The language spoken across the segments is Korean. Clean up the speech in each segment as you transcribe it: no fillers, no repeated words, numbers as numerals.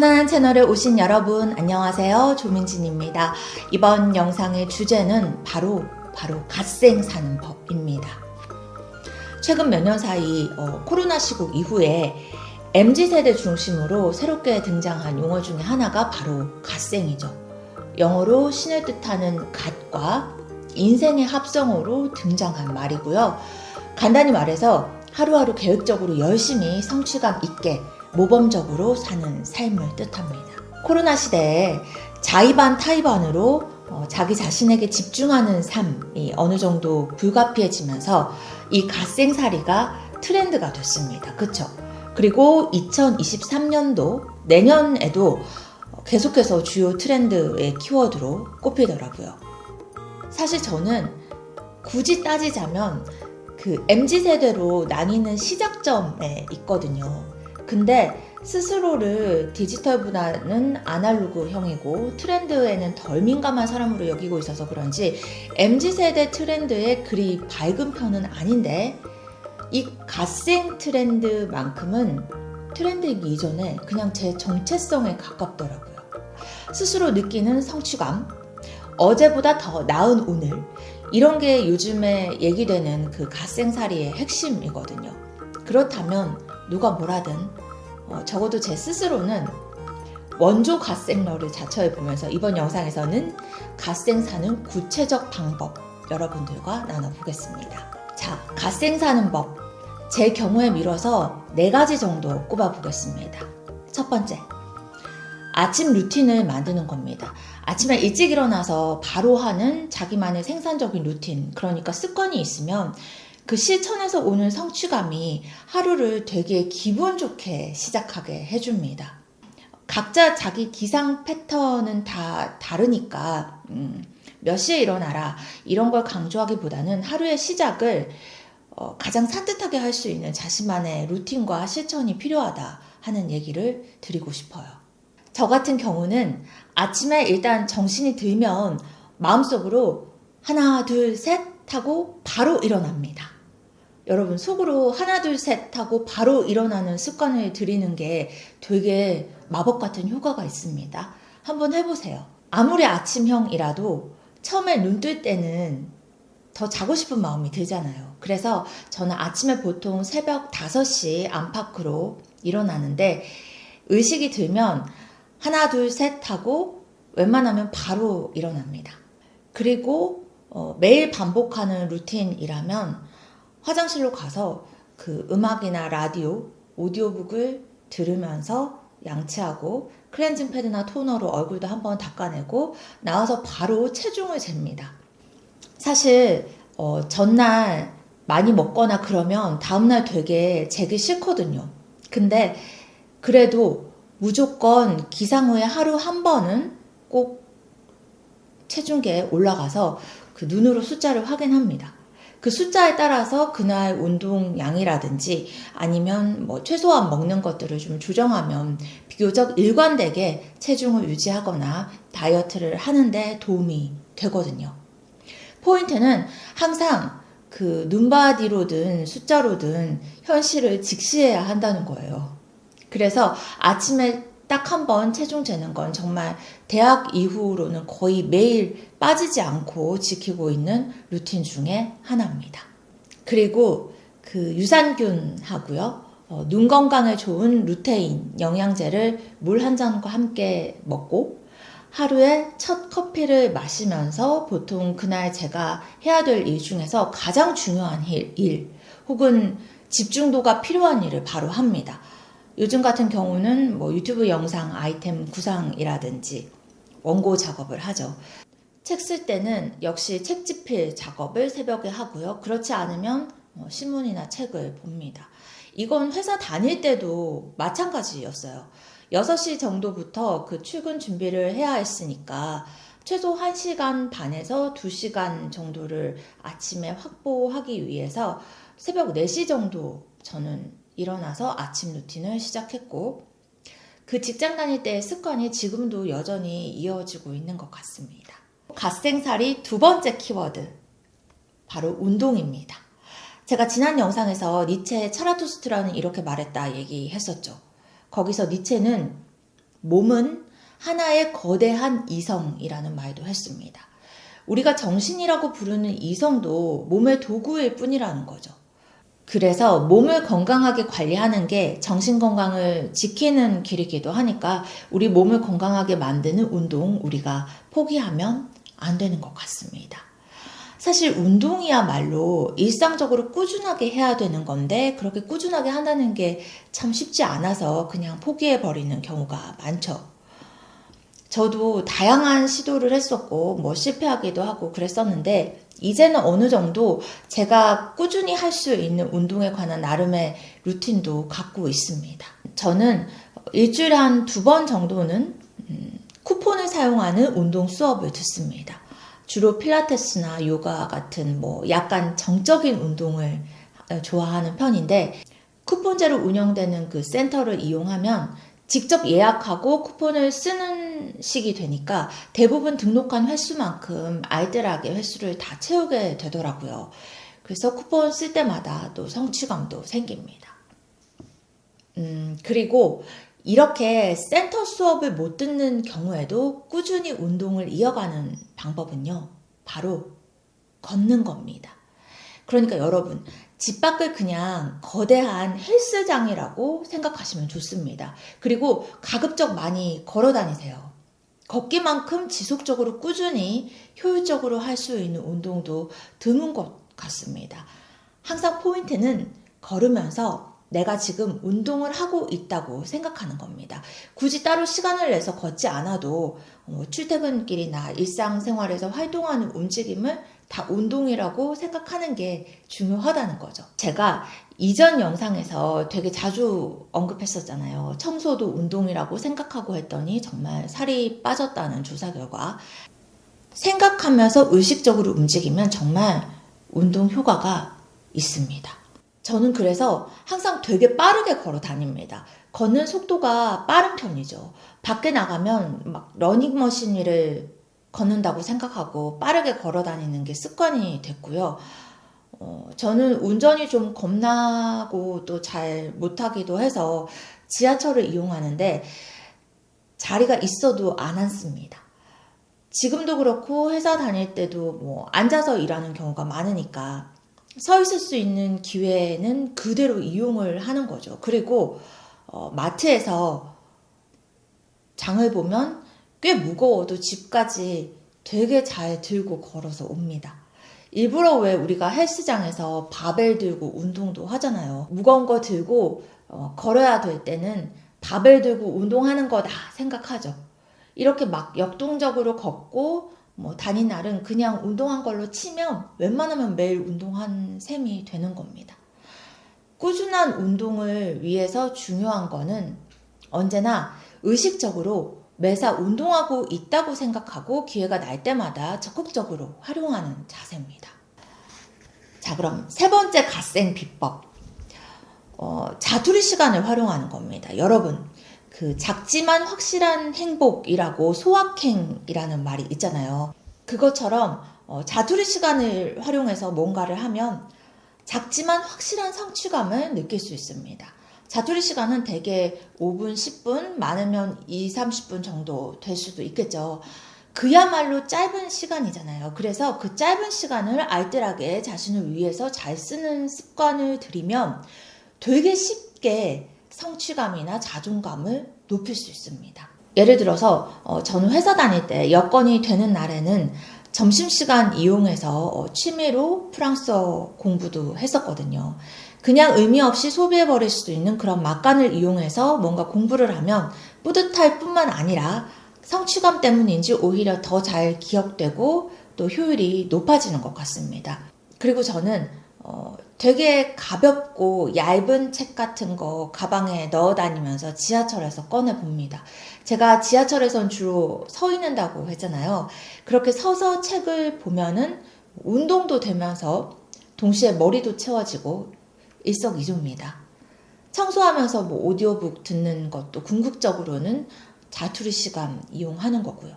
편안한 채널에 오신 여러분 안녕하세요. 조민진입니다. 이번 영상의 주제는 바로 갓생 사는 법입니다. 최근 몇 년 사이 코로나 시국 이후에 MZ세대 중심으로 새롭게 등장한 용어 중에 하나가 바로 갓생이죠. 영어로 신을 뜻하는 갓과 인생의 합성어로 등장한 말이고요. 간단히 말해서 하루하루 계획적으로 열심히 성취감 있게 모범적으로 사는 삶을 뜻합니다. 코로나 시대에 자의반 타의반으로 자기 자신에게 집중하는 삶이 어느 정도 불가피해지면서 이 갓생살이가 트렌드가 됐습니다. 그쵸? 그리고 2023년도 내년에도 계속해서 주요 트렌드의 키워드로 꼽히더라고요. 사실 저는 굳이 따지자면 그 MZ세대로 나뉘는 시작점에 있거든요. 근데 스스로를 디지털보다는 아날로그형이고 트렌드에는 덜 민감한 사람으로 여기고 있어서 그런지 MZ세대 트렌드에 그리 밝은 편은 아닌데 이 갓생 트렌드만큼은 트렌드이기 이전에 그냥 제 정체성에 가깝더라고요. 스스로 느끼는 성취감, 어제보다 더 나은 오늘, 이런 게 요즘에 얘기되는 그 갓생살이의 핵심이거든요. 그렇다면 누가 뭐라든 적어도 제 스스로는 원조 갓생러를 자처해 보면서 이번 영상에서는 갓생 사는 구체적 방법 여러분들과 나눠보겠습니다. 자, 갓생 사는 법, 제 경우에 밀어서 4가지 정도 꼽아보겠습니다. 첫 번째, 아침 루틴을 만드는 겁니다. 아침에 일찍 일어나서 바로 하는 자기만의 생산적인 루틴, 그러니까 습관이 있으면 그 실천에서 오는 성취감이 하루를 되게 기분 좋게 시작하게 해줍니다. 각자 자기 기상 패턴은 다 다르니까 몇 시에 일어나라 이런 걸 강조하기보다는 하루의 시작을 가장 산뜻하게 할 수 있는 자신만의 루틴과 실천이 필요하다 하는 얘기를 드리고 싶어요. 저 같은 경우는 아침에 일단 정신이 들면 마음속으로 하나 둘 셋 하고 바로 일어납니다. 여러분, 속으로 하나 둘 셋 하고 바로 일어나는 습관을 들이는 게 되게 마법 같은 효과가 있습니다. 한번 해보세요. 아무리 아침형이라도 처음에 눈 뜰 때는 더 자고 싶은 마음이 들잖아요. 그래서 저는 아침에 보통 새벽 5시 안팎으로 일어나는데 의식이 들면 하나 둘 셋 하고 웬만하면 바로 일어납니다. 그리고 매일 반복하는 루틴이라면 화장실로 가서 그 음악이나 라디오, 오디오북을 들으면서 양치하고 클렌징 패드나 토너로 얼굴도 한번 닦아내고 나와서 바로 체중을 잽니다. 사실 전날 많이 먹거나 그러면 다음날 되게 재기 싫거든요. 근데 그래도 무조건 기상 후에 하루 한 번은 꼭 체중계에 올라가서 그 눈으로 숫자를 확인합니다. 그 숫자에 따라서 그날 운동량이라든지 아니면 최소한 먹는 것들을 좀 조정하면 비교적 일관되게 체중을 유지하거나 다이어트를 하는데 도움이 되거든요. 포인트는 항상 그 눈바디로든 숫자로든 현실을 직시해야 한다는 거예요. 그래서 아침에 딱 한 번 체중 재는 건 정말 대학 이후로는 거의 매일 빠지지 않고 지키고 있는 루틴 중에 하나입니다. 그리고 그 유산균하고요, 눈 건강에 좋은 루테인 영양제를 물 한 잔과 함께 먹고 하루에 첫 커피를 마시면서 보통 그날 제가 해야 될 일 중에서 가장 중요한 일 혹은 집중도가 필요한 일을 바로 합니다. 요즘 같은 경우는 유튜브 영상 아이템 구상이라든지 원고 작업을 하죠. 책 쓸 때는 역시 책집필 작업을 새벽에 하고요. 그렇지 않으면 신문이나 책을 봅니다. 이건 회사 다닐 때도 마찬가지였어요. 6시 정도부터 그 출근 준비를 해야 했으니까 최소 1시간 반에서 2시간 정도를 아침에 확보하기 위해서 새벽 4시 정도 저는 일어나서 아침 루틴을 시작했고 그 직장 다닐 때의 습관이 지금도 여전히 이어지고 있는 것 같습니다. 갓생살이 두 번째 키워드, 바로 운동입니다. 제가 지난 영상에서 니체의 차라투스트라는 이렇게 말했다 얘기했었죠. 거기서 니체는 몸은 하나의 거대한 이성이라는 말도 했습니다. 우리가 정신이라고 부르는 이성도 몸의 도구일 뿐이라는 거죠. 그래서 몸을 건강하게 관리하는 게 정신 건강을 지키는 길이기도 하니까 우리 몸을 건강하게 만드는 운동 우리가 포기하면 안 되는 것 같습니다. 사실 운동이야말로 일상적으로 꾸준하게 해야 되는 건데 그렇게 꾸준하게 한다는 게 참 쉽지 않아서 그냥 포기해버리는 경우가 많죠. 저도 다양한 시도를 했었고 뭐 실패하기도 하고 그랬었는데 이제는 어느 정도 제가 꾸준히 할 수 있는 운동에 관한 나름의 루틴도 갖고 있습니다. 저는 일주일에 한 2번 정도는 쿠폰을 사용하는 운동 수업을 듣습니다. 주로 필라테스나 요가 같은 뭐 약간 정적인 운동을 좋아하는 편인데 쿠폰제로 운영되는 그 센터를 이용하면 직접 예약하고 쿠폰을 쓰는 식이 되니까 대부분 등록한 횟수만큼 알뜰하게 횟수를 다 채우게 되더라고요. 그래서 쿠폰 쓸 때마다 또 성취감도 생깁니다. 그리고 이렇게 센터 수업을 못 듣는 경우에도 꾸준히 운동을 이어가는 방법은요, 바로 걷는 겁니다. 그러니까 여러분, 집 밖을 그냥 거대한 헬스장이라고 생각하시면 좋습니다. 그리고 가급적 많이 걸어 다니세요. 걷기만큼 지속적으로 꾸준히 효율적으로 할 수 있는 운동도 드문 것 같습니다. 항상 포인트는 걸으면서 내가 지금 운동을 하고 있다고 생각하는 겁니다. 굳이 따로 시간을 내서 걷지 않아도 출퇴근길이나 일상생활에서 활동하는 움직임을 다 운동이라고 생각하는 게 중요하다는 거죠. 제가 이전 영상에서 되게 자주 언급했었잖아요. 청소도 운동이라고 생각하고 했더니 정말 살이 빠졌다는 조사 결과. 생각하면서 의식적으로 움직이면 정말 운동 효과가 있습니다. 저는 그래서 항상 되게 빠르게 걸어 다닙니다. 걷는 속도가 빠른 편이죠. 밖에 나가면 막 러닝머신 위를 걷는다고 생각하고 빠르게 걸어 다니는 게 습관이 됐고요. 저는 운전이 좀 겁나고 또 잘 못하기도 해서 지하철을 이용하는데 자리가 있어도 안 앉습니다. 지금도 그렇고 회사 다닐 때도 뭐 앉아서 일하는 경우가 많으니까 서 있을 수 있는 기회는 그대로 이용을 하는 거죠. 그리고 마트에서 장을 보면 꽤 무거워도 집까지 되게 잘 들고 걸어서 옵니다. 일부러 왜 우리가 헬스장에서 바벨 들고 운동도 하잖아요. 무거운 거 들고 걸어야 될 때는 바벨 들고 운동하는 거다 생각하죠. 이렇게 막 역동적으로 걷고 뭐 다닌 날은 그냥 운동한 걸로 치면 웬만하면 매일 운동한 셈이 되는 겁니다. 꾸준한 운동을 위해서 중요한 거는 언제나 의식적으로 매사 운동하고 있다고 생각하고 기회가 날 때마다 적극적으로 활용하는 자세입니다. 자, 그럼 3번째 갓생 비법. 자투리 시간을 활용하는 겁니다. 여러분, 그 작지만 확실한 행복이라고 소확행이라는 말이 있잖아요. 그것처럼 자투리 시간을 활용해서 뭔가를 하면 작지만 확실한 성취감을 느낄 수 있습니다. 자투리 시간은 대개 5분, 10분, 많으면 2, 30분 정도 될 수도 있겠죠. 그야말로 짧은 시간이잖아요. 그래서 그 짧은 시간을 알뜰하게 자신을 위해서 잘 쓰는 습관을 들이면 되게 쉽게 성취감이나 자존감을 높일 수 있습니다. 예를 들어서 저는 회사 다닐 때 여건이 되는 날에는 점심시간 이용해서 취미로 프랑스어 공부도 했었거든요. 그냥 의미 없이 소비해버릴 수도 있는 그런 막간을 이용해서 뭔가 공부를 하면 뿌듯할 뿐만 아니라 성취감 때문인지 오히려 더 잘 기억되고 또 효율이 높아지는 것 같습니다. 그리고 저는 되게 가볍고 얇은 책 같은 거 가방에 넣어 다니면서 지하철에서 꺼내 봅니다. 제가 지하철에선 주로 서 있는다고 했잖아요. 그렇게 서서 책을 보면은 운동도 되면서 동시에 머리도 채워지고 일석이조입니다. 청소하면서 뭐 오디오북 듣는 것도 궁극적으로는 자투리 시간 이용하는 거고요.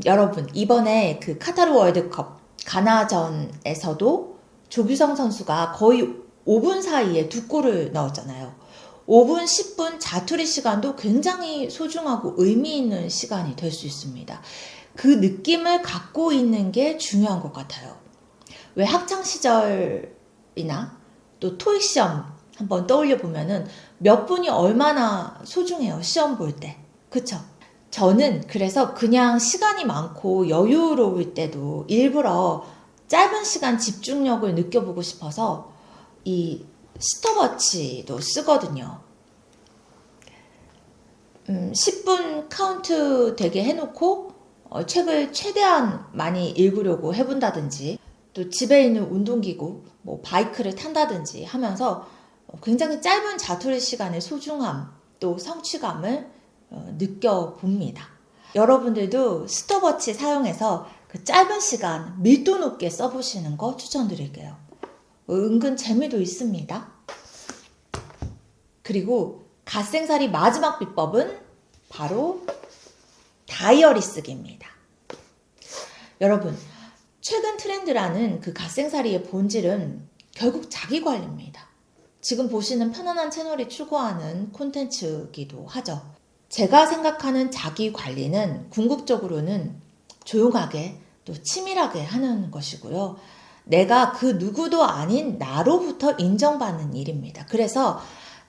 여러분, 이번에 그 카타르 월드컵 가나전에서도 조규성 선수가 거의 5분 사이에 2골을 넣었잖아요. 5분, 10분 자투리 시간도 굉장히 소중하고 의미 있는 시간이 될 수 있습니다. 그 느낌을 갖고 있는 게 중요한 것 같아요. 왜 학창 시절이나 또 토익 시험 한번 떠올려 보면은 몇 분이 얼마나 소중해요. 시험 볼 때. 그쵸? 저는 그래서 그냥 시간이 많고 여유로울 때도 일부러 짧은 시간 집중력을 느껴보고 싶어서 이 스톱워치도 쓰거든요. 10분 카운트 되게 해놓고 책을 최대한 많이 읽으려고 해본다든지 또 집에 있는 운동기구, 뭐 바이크를 탄다든지 하면서 굉장히 짧은 자투리 시간의 소중함 또 성취감을 느껴봅니다. 여러분들도 스톱워치 사용해서 그 짧은 시간 밀도 높게 써보시는 거 추천드릴게요. 은근 재미도 있습니다. 그리고 갓생살이 마지막 비법은 바로 다이어리 쓰기입니다. 여러분, 최근 트렌드라는 그 갓생살이의 본질은 결국 자기 관리입니다. 지금 보시는 편안한 채널이 추구하는 콘텐츠이기도 하죠. 제가 생각하는 자기 관리는 궁극적으로는 조용하게 또 치밀하게 하는 것이고요. 내가 그 누구도 아닌 나로부터 인정받는 일입니다. 그래서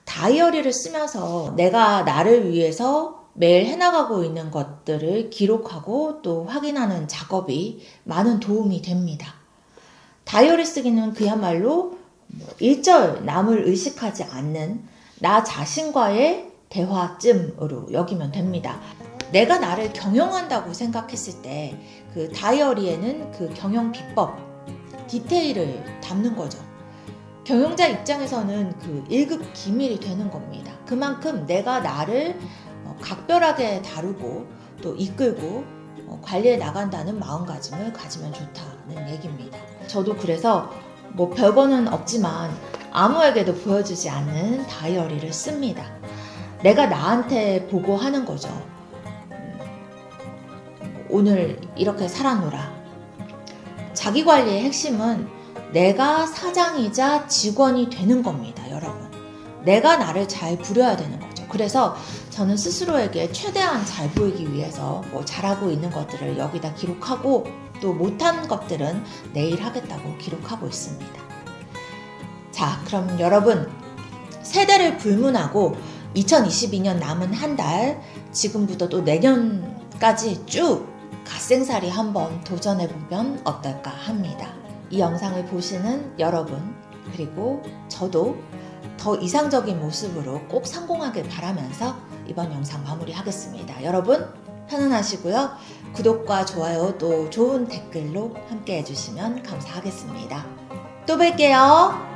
다이어리를 쓰면서 내가 나를 위해서 매일 해나가고 있는 것들을 기록하고 또 확인하는 작업이 많은 도움이 됩니다. 다이어리 쓰기는 그야말로 일절 남을 의식하지 않는 나 자신과의 대화쯤으로 여기면 됩니다. 내가 나를 경영한다고 생각했을 때 그 다이어리에는 그 경영 비법, 디테일을 담는 거죠. 경영자 입장에서는 그 1급 기밀이 되는 겁니다. 그만큼 내가 나를 각별하게 다루고 또 이끌고 관리해 나간다는 마음가짐을 가지면 좋다는 얘기입니다. 저도 그래서 뭐 별거는 없지만 아무에게도 보여주지 않는 다이어리를 씁니다. 내가 나한테 보고하는 거죠. 오늘 이렇게 살아노라. 자기관리의 핵심은 내가 사장이자 직원이 되는 겁니다, 여러분. 내가 나를 잘 부려야 되는 거죠. 그래서 저는 스스로에게 최대한 잘 보이기 위해서 뭐 잘하고 있는 것들을 여기다 기록하고 또 못한 것들은 내일 하겠다고 기록하고 있습니다. 자, 그럼 여러분 세대를 불문하고 2022년 남은 한 달 지금부터 또 내년까지 쭉 갓생살이 한번 도전해보면 어떨까 합니다. 이 영상을 보시는 여러분 그리고 저도 더 이상적인 모습으로 꼭 성공하길 바라면서 이번 영상 마무리하겠습니다. 여러분 편안하시고요. 구독과 좋아요 또 좋은 댓글로 함께 해주시면 감사하겠습니다. 또 뵐게요.